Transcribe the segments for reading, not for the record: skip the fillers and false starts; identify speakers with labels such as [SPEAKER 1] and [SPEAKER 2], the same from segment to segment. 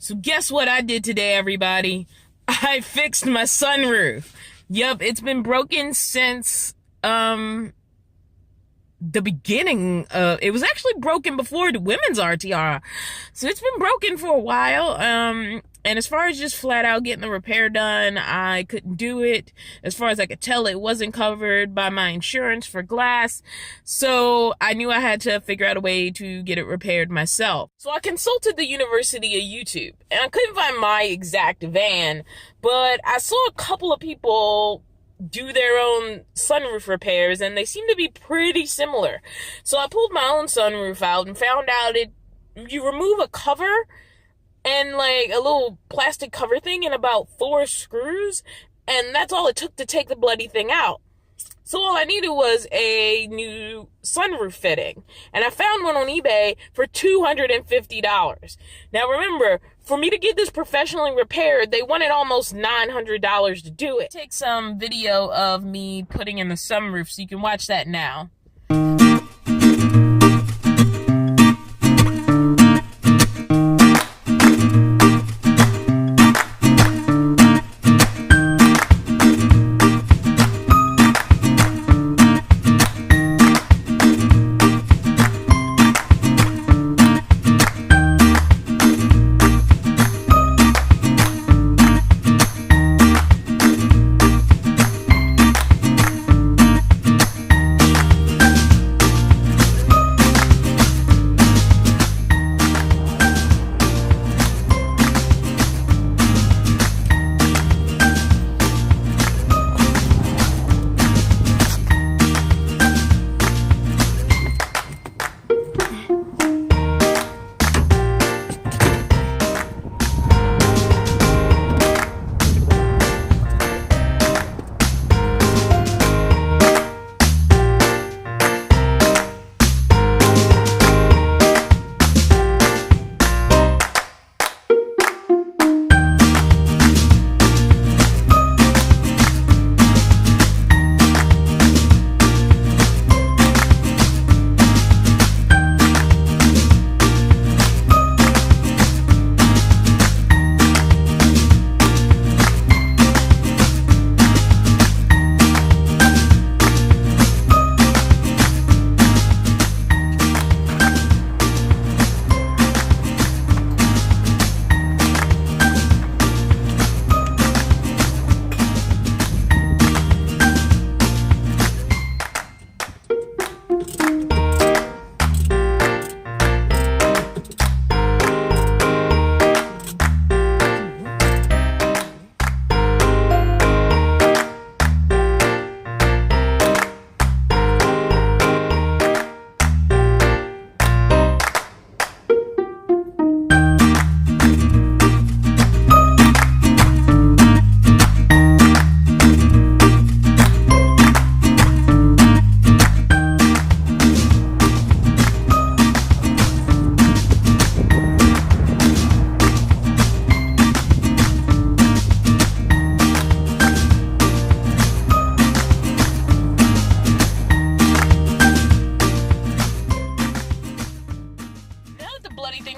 [SPEAKER 1] So guess what I did today, everybody? I fixed my sunroof. Yup, it's been broken since, the beginning of, it was actually broken before the women's RTR. So it's been broken for a while. And as far as just flat out getting the repair done, I couldn't do it. As far as I could tell, it wasn't covered by my insurance for glass. So I knew I had to figure out a way to get it repaired myself. So I consulted the University of YouTube, and I couldn't find my exact van, but I saw a couple of people do their own sunroof repairs, and they seem to be pretty similar. So I pulled my own sunroof out and found out you remove a cover and like a little plastic cover thing and about 4 screws, and that's all it took to take the bloody thing out. So all I needed was a new sunroof fitting, and I found one on eBay for $250. Now remember, for me to get this professionally repaired, they wanted almost $900 to do it. Take some video of me putting in the sunroof so you can watch that now.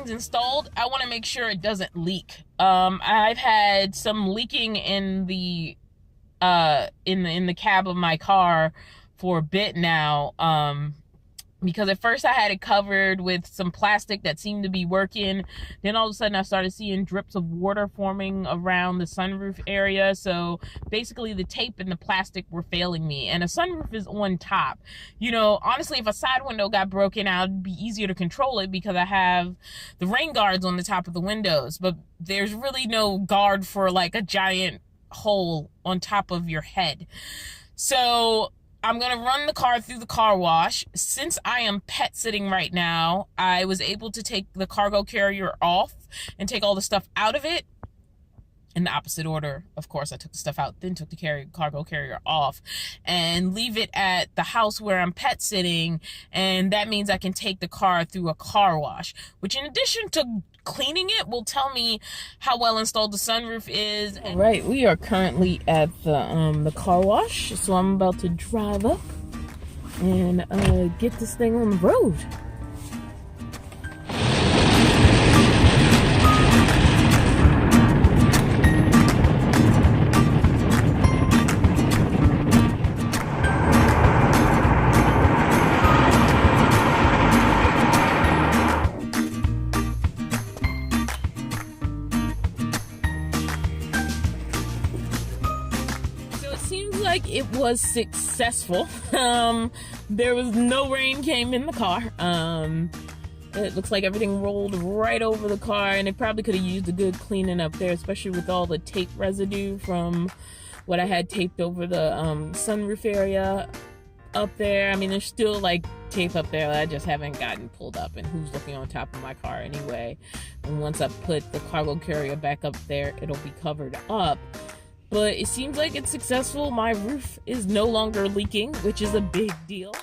[SPEAKER 1] Installed, I want to make sure it doesn't leak. I've had some leaking in the in the cab of my car for a bit now, because at first I had it covered with some plastic that seemed to be working. Then all of a sudden I started seeing drips of water forming around the sunroof area. So basically the tape and the plastic were failing me, and a sunroof is on top. You know, honestly, if a side window got broken out, it'd be easier to control it because I have the rain guards on the top of the windows, but there's really no guard for like a giant hole on top of your head. So I'm going to run the car through the car wash. Since I am pet sitting right now, I was able to take the cargo carrier off and take all the stuff out of it. In the opposite order, of course. I took the stuff out, then took the cargo carrier off, and leave it at the house where I'm pet sitting, and that means I can take the car through a car wash, which in addition to cleaning it will tell me how well installed the sunroof is. All right, we are currently at the car wash, so I'm about to drive up and get this thing on the road. like it was successful. There was no rain came in the car. It looks like everything rolled right over the car, and it probably could have used a good cleaning up there, especially with all the tape residue from what I had taped over the sunroof area up there. I mean, there's still like tape up there that I just haven't gotten pulled up, and who's looking on top of my car anyway. And once I put the cargo carrier back up there, it'll be covered up. But it seems like it's successful. My roof is no longer leaking, which is a big deal.